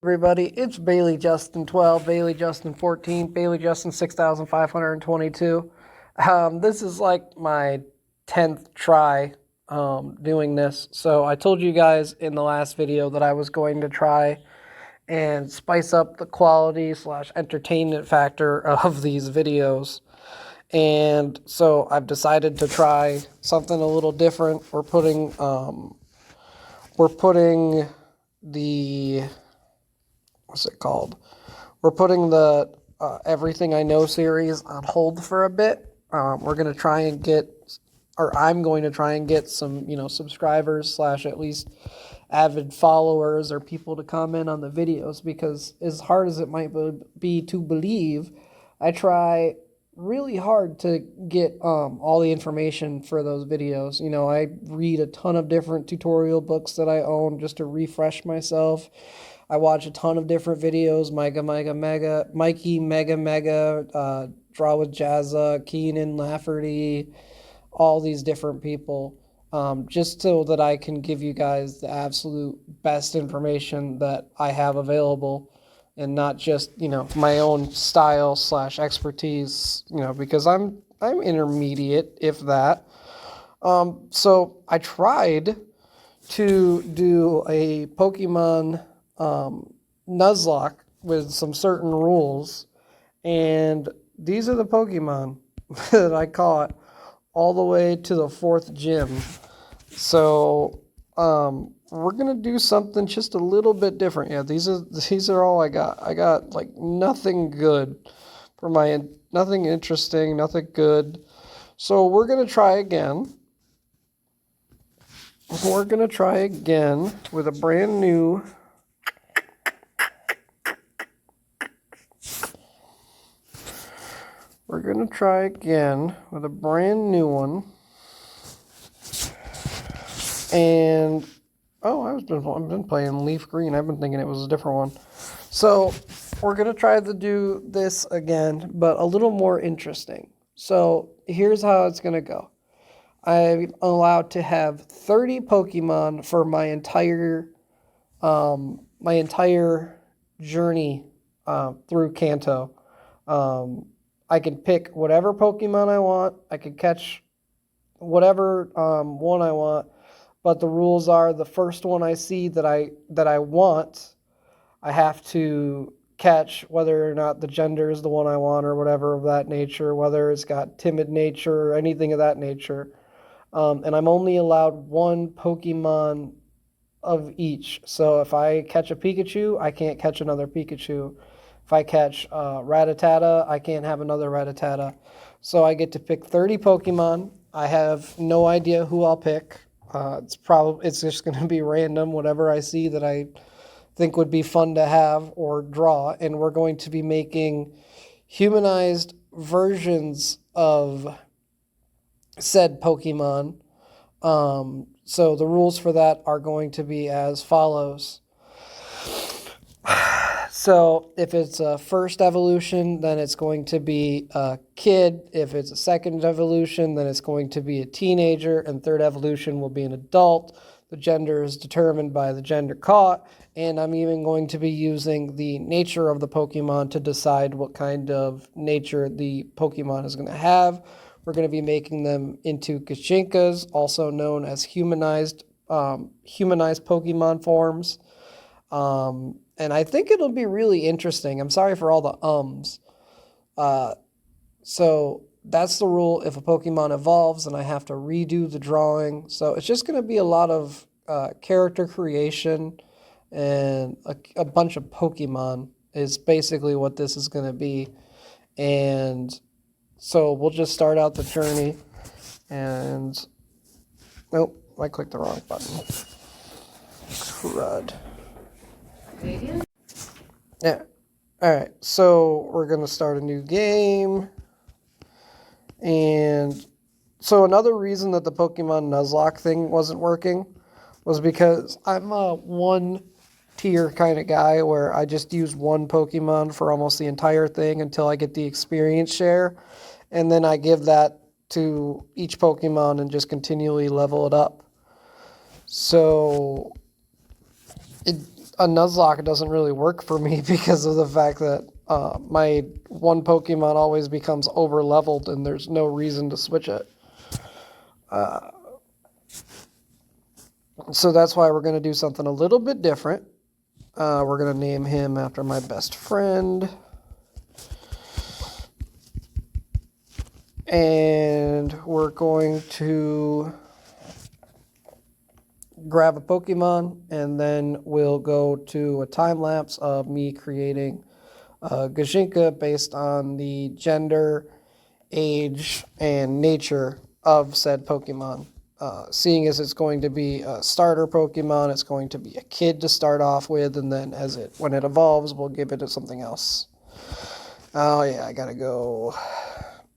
Everybody, it's Bailey Justin 12, Bailey Justin 14, Bailey Justin 6522. This is like my 10th try doing this. So I told you guys in the last video that I was going to try and spice up the quality slash entertainment factor of these videos. And so I've decided to try something a little different. We're putting the what's it called? We're putting the Everything I Know series on hold for a bit. We're going to try and I'm going to try and get some, subscribers slash at least avid followers or people to comment on the videos, because as hard as it might be to believe, I try really hard to get all the information for those videos. I read a ton of different tutorial books that I own just to refresh myself. I watch a ton of different videos, Mikey, Mega, Draw with Jazza, Keenan, Lafferty, all these different people, just so that I can give you guys the absolute best information that I have available, and not just, my own style slash expertise, because I'm intermediate, if that. So I tried to do a Pokemon Nuzlocke with some certain rules, and these are the Pokemon that I caught all the way to the 4th gym. So we're gonna do something just a little bit different. Yeah, these are all I got. I got like nothing good for nothing interesting, nothing good. So we're gonna try again. We're gonna try again with a brand new We're going to try again with a brand new one. And, I've been playing Leaf Green. I've been thinking it was a different one. So, we're going to try to do this again, but a little more interesting. So, here's how it's going to go. I'm allowed to have 30 Pokemon for my entire journey through Kanto. I can pick whatever Pokemon I want. I can catch whatever one I want. But the rules are, the first one I see that I want, I have to catch, whether or not the gender is the one I want or whatever of that nature, whether it's got timid nature or anything of that nature. And I'm only allowed one Pokemon of each. So if I catch a Pikachu, I can't catch another Pikachu. If I catch Rattata, I can't have another Rattata. So I get to pick 30 Pokemon. I have no idea who I'll pick. It's just going to be random, whatever I see that I think would be fun to have or draw. And we're going to be making humanized versions of said Pokemon. So the rules for that are going to be as follows. So if it's a first evolution, then it's going to be a kid. If it's a second evolution, then it's going to be a teenager. And third evolution will be an adult. The gender is determined by the gender caught. And I'm even going to be using the nature of the Pokemon to decide what kind of nature the Pokemon is going to have. We're going to be making them into Gijinkas, also known as humanized Pokemon forms. And I think it'll be really interesting. I'm sorry for all the ums. So that's the rule if a Pokemon evolves and I have to redo the drawing. So it's just going to be a lot of character creation, and a bunch of Pokemon is basically what this is going to be. And so we'll just start out the journey. And, nope, I clicked the wrong button. Crud. Yeah. Alright, so we're going to start a new game. And so another reason that the Pokemon Nuzlocke thing wasn't working was because I'm a one-tier kind of guy where I just use one Pokemon for almost the entire thing until I get the experience share. And then I give that to each Pokemon and just continually level it up. So a Nuzlocke doesn't really work for me because of the fact that my one Pokemon always becomes over leveled and there's no reason to switch it. So that's why we're going to do something a little bit different. We're going to name him after my best friend. And we're going to grab a Pokemon, and then we'll go to a time lapse of me creating Gijinka based on the gender, age, and nature of said Pokemon. Seeing as it's going to be a starter Pokemon, it's going to be a kid to start off with, and then when it evolves, we'll give it something else. Oh yeah, I gotta go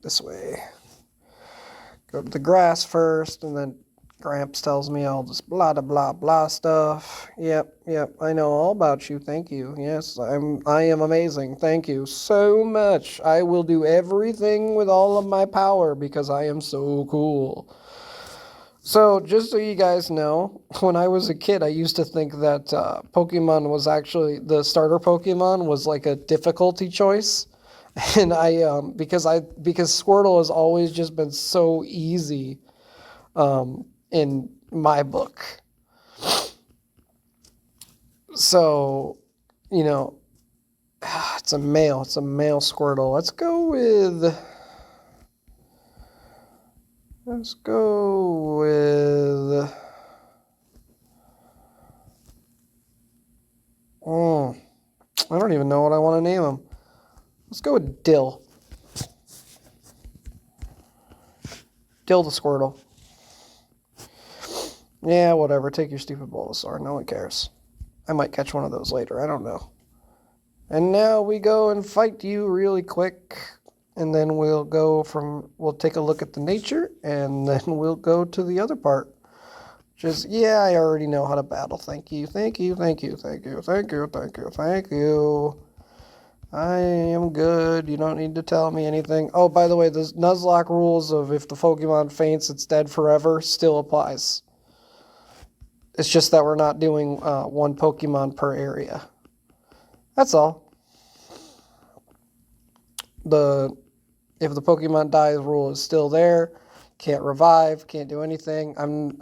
this way. Go to the grass first, and then Gramps tells me all this blah blah blah stuff. Yep, I know all about you. Thank you. Yes, I am amazing. Thank you so much. I will do everything with all of my power because I am so cool. So, just so you guys know, when I was a kid, I used to think that Pokemon was actually, the starter Pokemon was like a difficulty choice. And because Squirtle has always just been so easy in my book. So, it's a male Squirtle. Let's go with I don't even know what I want to name him. Let's go with Dill. Dill the Squirtle. Yeah, whatever. Take your stupid Bulbasaur. No one cares. I might catch one of those later. I don't know. And now we go and fight you really quick. And then we'll take a look at the nature. And then we'll go to the other part. Yeah, I already know how to battle. Thank you. I am good. You don't need to tell me anything. Oh, by the way, the Nuzlocke rules of if the Pokemon faints, it's dead forever still applies. It's just that we're not doing one Pokemon per area. That's all. If the Pokemon dies rule is still there. Can't revive, can't do anything. I'm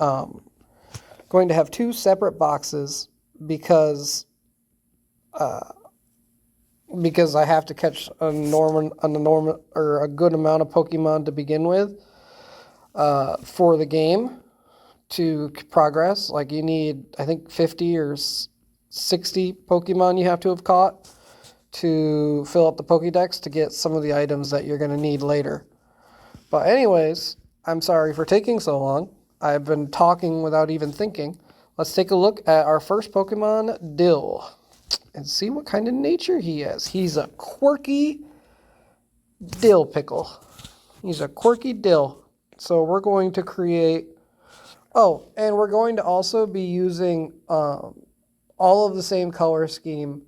going to have 2 separate boxes because I have to catch a good amount of Pokemon to begin with for the game to progress. Like you need, I think 50 or 60 Pokemon you have to have caught to fill up the Pokédex to get some of the items that you're going to need later. But anyways, I'm sorry for taking so long. I've been talking without even thinking. Let's take a look at our first Pokemon, Dill, and see what kind of nature he is. He's a quirky dill pickle. He's a quirky dill. So we're going to create... Oh, and we're going to also be using all of the same color scheme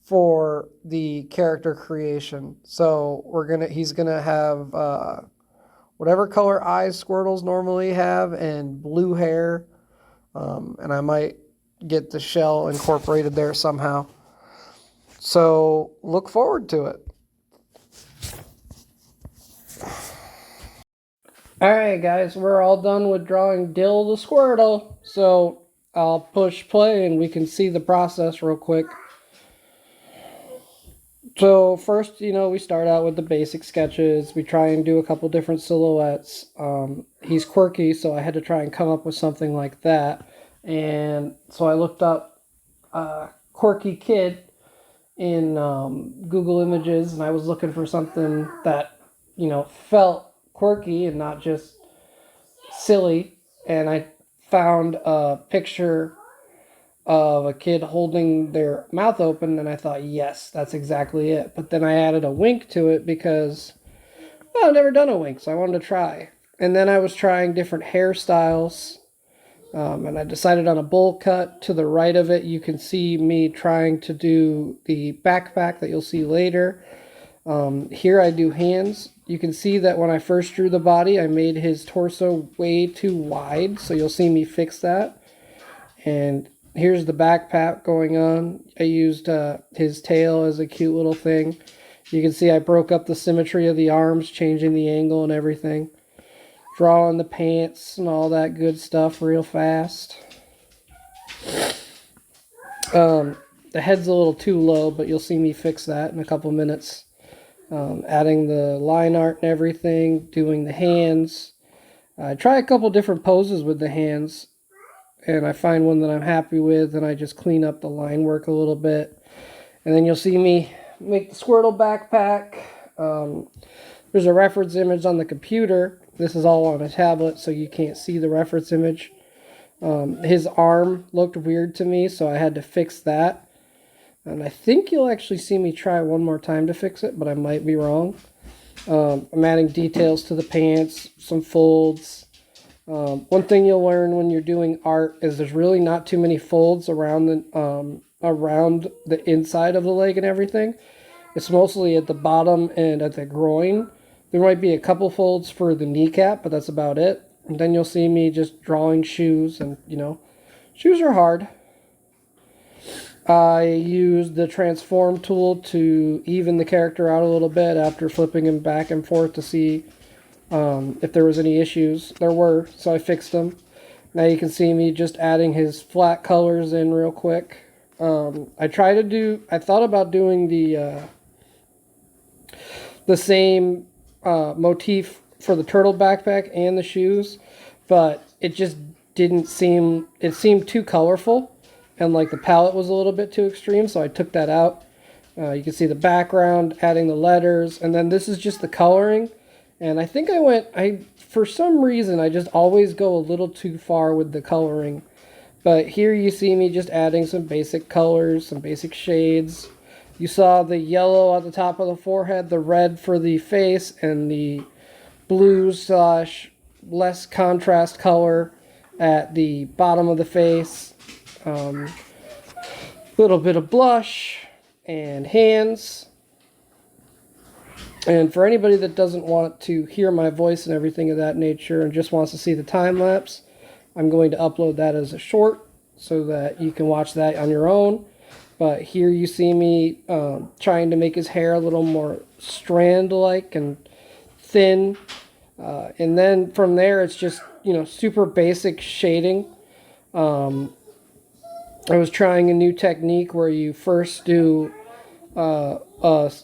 for the character creation. So he's gonna have whatever color eyes Squirtles normally have and blue hair. And I might get the shell incorporated there somehow. So look forward to it. Alright guys, we're all done with drawing Dill the Squirtle. So I'll push play and we can see the process real quick. So first, we start out with the basic sketches. We try and do a couple different silhouettes. He's quirky, so I had to try and come up with something like that. And so I looked up quirky kid in Google Images, and I was looking for something that, felt quirky and not just silly. And I found a picture of a kid holding their mouth open, and I thought, yes, that's exactly it. But then I added a wink to it because I've never done a wink, so I wanted to try. And then I was trying different hairstyles, and I decided on a bowl cut. To the right of it, you can see me trying to do the backpack that you'll see later. Here I do hands. You can see that when I first drew the body, I made his torso way too wide, so you'll see me fix that. And Here's the backpack going on. I used his tail as a cute little thing. You can see I broke up the symmetry of the arms, changing the angle and everything. Drawing the pants and all that good stuff real fast. The head's a little too low, but you'll see me fix that in a couple minutes. Adding the line art and everything, doing the hands. I try a couple different poses with the hands, and I find one that I'm happy with, and I just clean up the line work a little bit. And then you'll see me make the Squirtle backpack. There's a reference image on the computer. This is all on a tablet, so you can't see the reference image. His arm looked weird to me, so I had to fix that. And I think you'll actually see me try one more time to fix it, but I might be wrong. I'm adding details to the pants, some folds. One thing you'll learn when you're doing art is there's really not too many folds around the inside of the leg and everything. It's mostly at the bottom and at the groin. There might be a couple folds for the kneecap, but that's about it. And then you'll see me just drawing shoes, and shoes are hard. I used the transform tool to even the character out a little bit after flipping him back and forth to see if there was any issues. There were, so I fixed them. Now you can see me just adding his flat colors in real quick. I thought about doing the same motif for the turtle backpack and the shoes, but it just didn't seem, it seemed too colorful, and like the palette was a little bit too extreme, so I took that out. You can see the background, adding the letters, and then this is just the coloring. And I think for some reason, I just always go a little too far with the coloring. But here you see me just adding some basic colors, some basic shades. You saw the yellow at the top of the forehead, the red for the face, and the blue / less contrast color at the bottom of the face. Little bit of blush and hands. And for anybody that doesn't want to hear my voice and everything of that nature and just wants to see the time lapse, I'm going to upload that as a short so that you can watch that on your own. But here you see me trying to make his hair a little more strand-like and thin. And then from there, it's just, super basic shading. I was trying a new technique where you first do a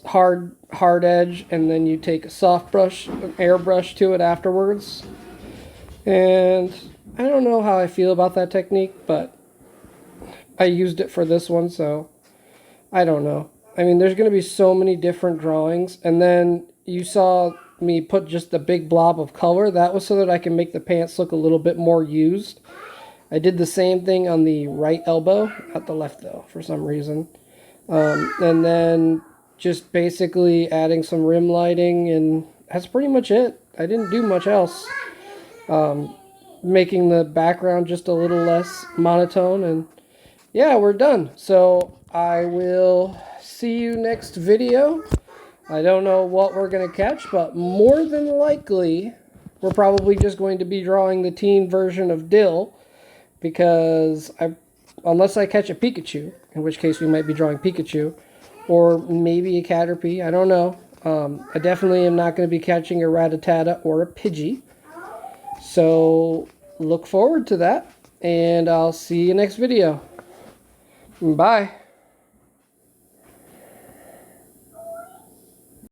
hard edge, and then you take a soft brush, an airbrush to it afterwards. And I don't know how I feel about that technique, but I used it for this one, so I don't know. I mean, there's going to be so many different drawings, and then you saw me put just a big blob of color. That was so that I can make the pants look a little bit more used. I did the same thing on the right elbow, not the left though, for some reason. And then just basically adding some rim lighting, and that's pretty much it. I didn't do much else. Making the background just a little less monotone, and yeah, we're done. So I will see you next video. I don't know what we're going to catch, but more than likely, we're probably just going to be drawing the teen version of Dill, because unless I catch a Pikachu, in which case we might be drawing Pikachu, or maybe a Caterpie, I don't know. I definitely am not going to be catching a Rattata or a Pidgey. So look forward to that, and I'll see you next video. Bye.